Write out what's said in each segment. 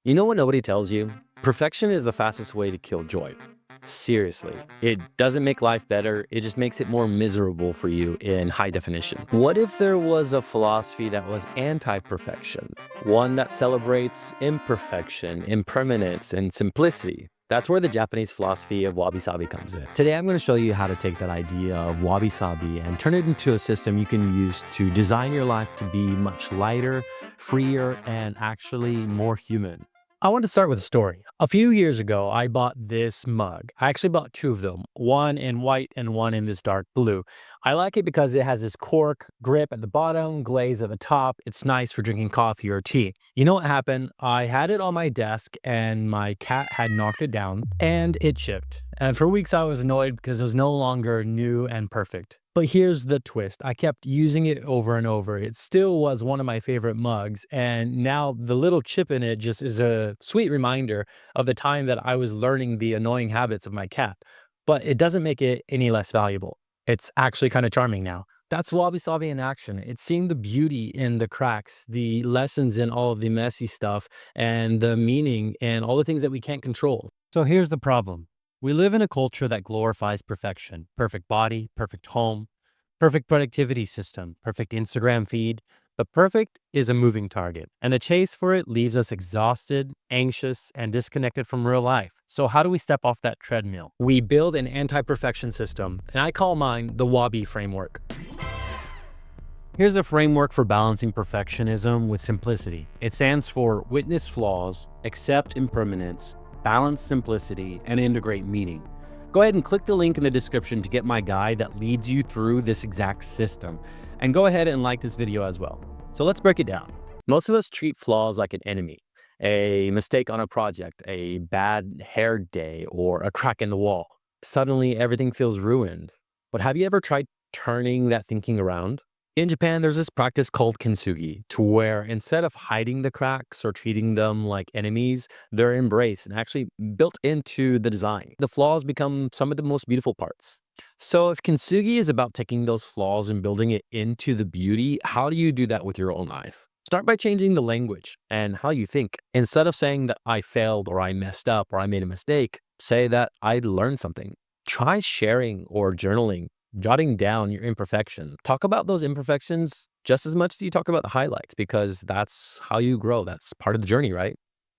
You know what nobody tells you? Perfection is the fastest way to kill joy. Seriously, it doesn't make life better, it just makes it more miserable for you in high definition. What if there was a philosophy that was anti-perfection? One that celebrates imperfection, impermanence, and simplicity? That's where the Japanese philosophy of Wabi Sabi comes in. Today, I'm going to show you how to take that idea of Wabi Sabi and turn it into a system you can use to design your life to be much lighter, freer, and actually more human. I want to start with a story. A few years ago, I bought this mug. I actually bought two of them, one in white and one in this dark blue. I like it because it has this cork grip at the bottom, glaze at the top. It's nice for drinking coffee or tea. You know what happened? I had it on my desk and my cat had knocked it down and it chipped. And for weeks I was annoyed because it was no longer new and perfect. But here's the twist. I kept using it over and over. It still was one of my favorite mugs. And now the little chip in it just is a sweet reminder of the time that I was learning the annoying habits of my cat. But it doesn't make it any less valuable. It's actually kind of charming now. That's Wabi Sabi in action. It's seeing the beauty in the cracks, the lessons in all of the messy stuff, and the meaning and all the things that we can't control. So here's the problem. We live in a culture that glorifies perfection: perfect body, perfect home, perfect productivity system, perfect Instagram feed. But perfect is a moving target, and the chase for it leaves us exhausted, anxious, and disconnected from real life. So how do we step off that treadmill? We build an anti-perfection system, and I call mine the Wabi framework. Here's a framework for balancing perfectionism with simplicity. It stands for witness flaws, accept impermanence, balance simplicity, and integrate meaning. Go ahead and click the link in the description to get my guide that leads you through this exact system. And go ahead and like this video as well. So let's break it down. Most of us treat flaws like an enemy. A mistake on a project, a bad hair day, or a crack in the wall. Suddenly everything feels ruined. But have you ever tried turning that thinking around? In Japan, there's this practice called kintsugi, to where instead of hiding the cracks or treating them like enemies, they're embraced and actually built into the design. The flaws become some of the most beautiful parts. So if kintsugi is about taking those flaws and building it into the beauty, how do you do that with your own life? Start by changing the language and how you think. Instead of saying that I failed or I messed up or I made a mistake, say that I learned something. Try sharing or journaling, jotting down your imperfections. Talk about those imperfections just as much as you talk about the highlights, because that's how you grow. That's part of the journey, right?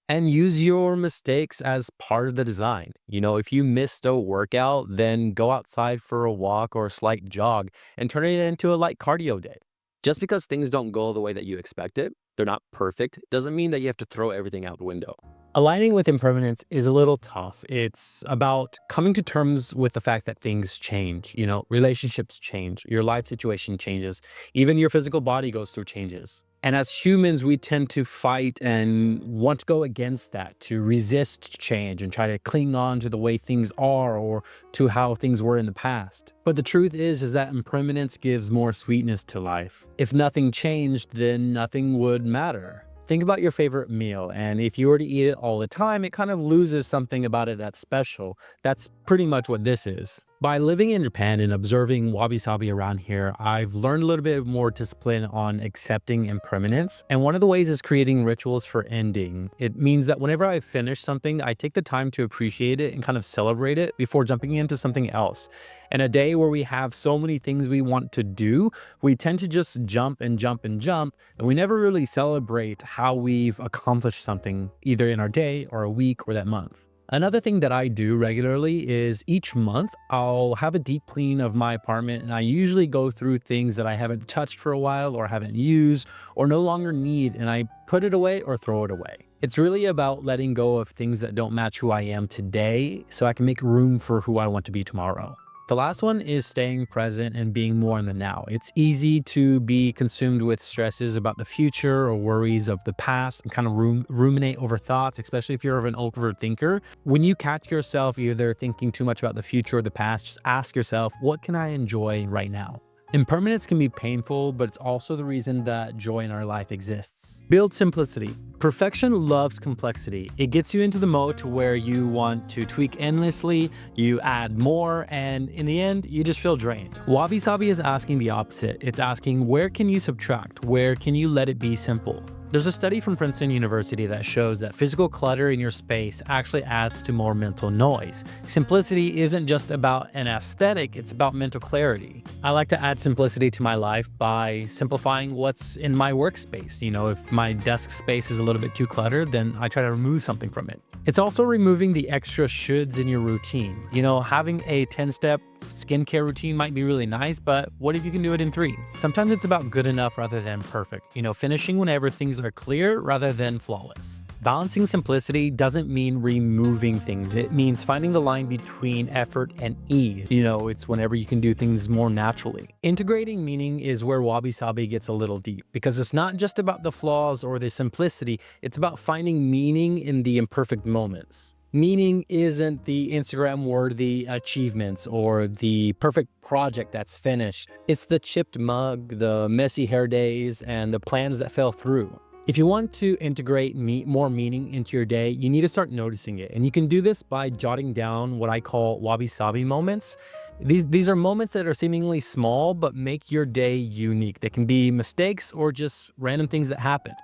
And use your mistakes as part of the design. You know, if you missed a workout, then go outside for a walk or a slight jog and turn it into a light cardio day. Just because things don't go the way that you expected, they're not perfect, doesn't mean that you have to throw everything out the window. Aligning with impermanence is a little tough. It's about coming to terms with the fact that things change. You know, relationships change, your life situation changes, even your physical body goes through changes. And as humans, we tend to fight and want to go against that, to resist change and try to cling on to the way things are or to how things were in the past. But the truth is that impermanence gives more sweetness to life. If nothing changed, then nothing would matter. Think about your favorite meal, and if you were to eat it all the time, it kind of loses something about it that's special. That's pretty much what this is. By living in Japan and observing Wabi Sabi around here, I've learned a little bit more discipline on accepting impermanence. And one of the ways is creating rituals for ending. It means that whenever I finish something, I take the time to appreciate it and kind of celebrate it before jumping into something else. And a day where we have so many things we want to do, we tend to just jump and jump and jump, and we never really celebrate how we've accomplished something, either in our day or a week or that month. Another thing that I do regularly is each month I'll have a deep clean of my apartment, and I usually go through things that I haven't touched for a while or haven't used or no longer need, and I put it away or throw it away. It's really about letting go of things that don't match who I am today so I can make room for who I want to be tomorrow. The last one is staying present and being more in the now. It's easy to be consumed with stresses about the future or worries of the past and kind of ruminate over thoughts, especially if you're an overthinker. When you catch yourself either thinking too much about the future or the past, just ask yourself, what can I enjoy right now? Impermanence can be painful, but it's also the reason that joy in our life exists. Build simplicity. Perfection loves complexity. It gets you into the mode to where you want to tweak endlessly, you add more, and in the end, you just feel drained. Wabi Sabi is asking the opposite. It's asking, where can you subtract? Where can you let it be simple? There's a study from Princeton University that shows that physical clutter in your space actually adds to more mental noise. Simplicity isn't just about an aesthetic, it's about mental clarity. I like to add simplicity to my life by simplifying what's in my workspace. If my desk space is a little bit too cluttered, then I try to remove something from it. It's also removing the extra shoulds in your routine. Having a 10-step skincare routine might be really nice, but what if you can do it in 3? Sometimes it's about good enough rather than perfect. Finishing whenever things are clear rather than flawless. Balancing simplicity doesn't mean removing things. It means finding the line between effort and ease. It's whenever you can do things more naturally. Integrating meaning is where Wabi Sabi gets a little deep, because it's not just about the flaws or the simplicity, it's about finding meaning in the imperfect moments. Meaning isn't the Instagram-worthy achievements or the perfect project that's finished. It's the chipped mug, the messy hair days, and the plans that fell through. If you want to integrate more meaning into your day, you need to start noticing it. And you can do this by jotting down what I call Wabi Sabi moments. These are moments that are seemingly small, but make your day unique. They can be mistakes or just random things that happen.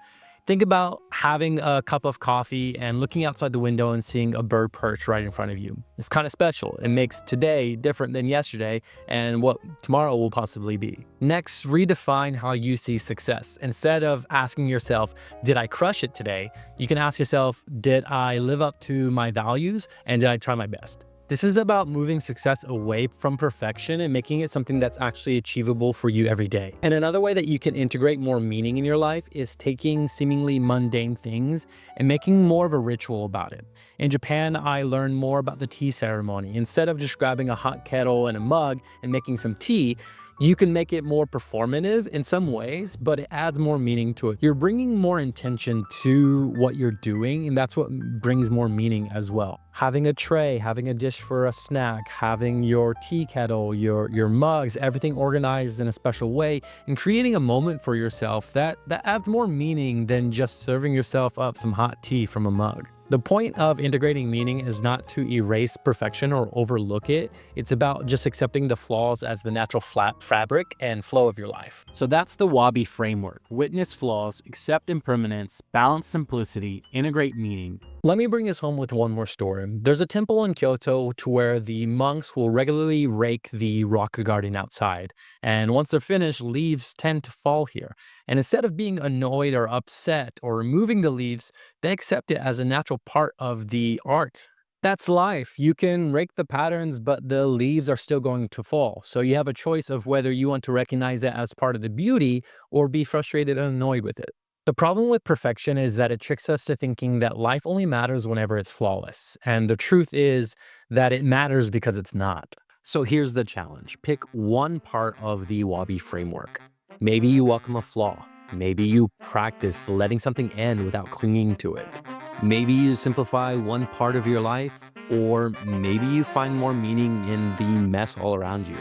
Think about having a cup of coffee and looking outside the window and seeing a bird perch right in front of you. It's kind of special. It makes today different than yesterday and what tomorrow will possibly be. Next, redefine how you see success. Instead of asking yourself, did I crush it today? You can ask yourself, did I live up to my values and did I try my best? This is about moving success away from perfection and making it something that's actually achievable for you every day. And another way that you can integrate more meaning in your life is taking seemingly mundane things and making more of a ritual about it. In Japan, I learned more about the tea ceremony. Instead of just grabbing a hot kettle and a mug and making some tea, you can make it more performative in some ways, but it adds more meaning to it. You're bringing more intention to what you're doing, and that's what brings more meaning as well. Having a tray, having a dish for a snack, having your tea kettle, your mugs, everything organized in a special way, and creating a moment for yourself that adds more meaning than just serving yourself up some hot tea from a mug. The point of integrating meaning is not to erase perfection or overlook it. It's about just accepting the flaws as the natural fabric and flow of your life. So that's the Wabi framework. Witness flaws, accept impermanence, balance simplicity, integrate meaning. Let me bring this home with one more story. There's a temple in Kyoto to where the monks will regularly rake the rock garden outside. And once they're finished, leaves tend to fall here. And instead of being annoyed or upset or removing the leaves, they accept it as a natural part of the art. That's life. You can rake the patterns, but the leaves are still going to fall. So you have a choice of whether you want to recognize it as part of the beauty or be frustrated and annoyed with it. The problem with perfection is that it tricks us to thinking that life only matters whenever it's flawless. And the truth is that it matters because it's not. So here's the challenge. Pick one part of the Wabi framework. Maybe you welcome a flaw. Maybe you practice letting something end without clinging to it. Maybe you simplify one part of your life, or maybe you find more meaning in the mess all around you.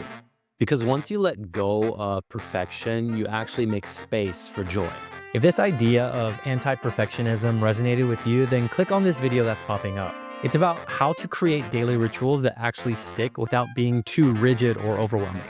Because once you let go of perfection, you actually make space for joy. If this idea of anti-perfectionism resonated with you, then click on this video that's popping up. It's about how to create daily rituals that actually stick without being too rigid or overwhelming.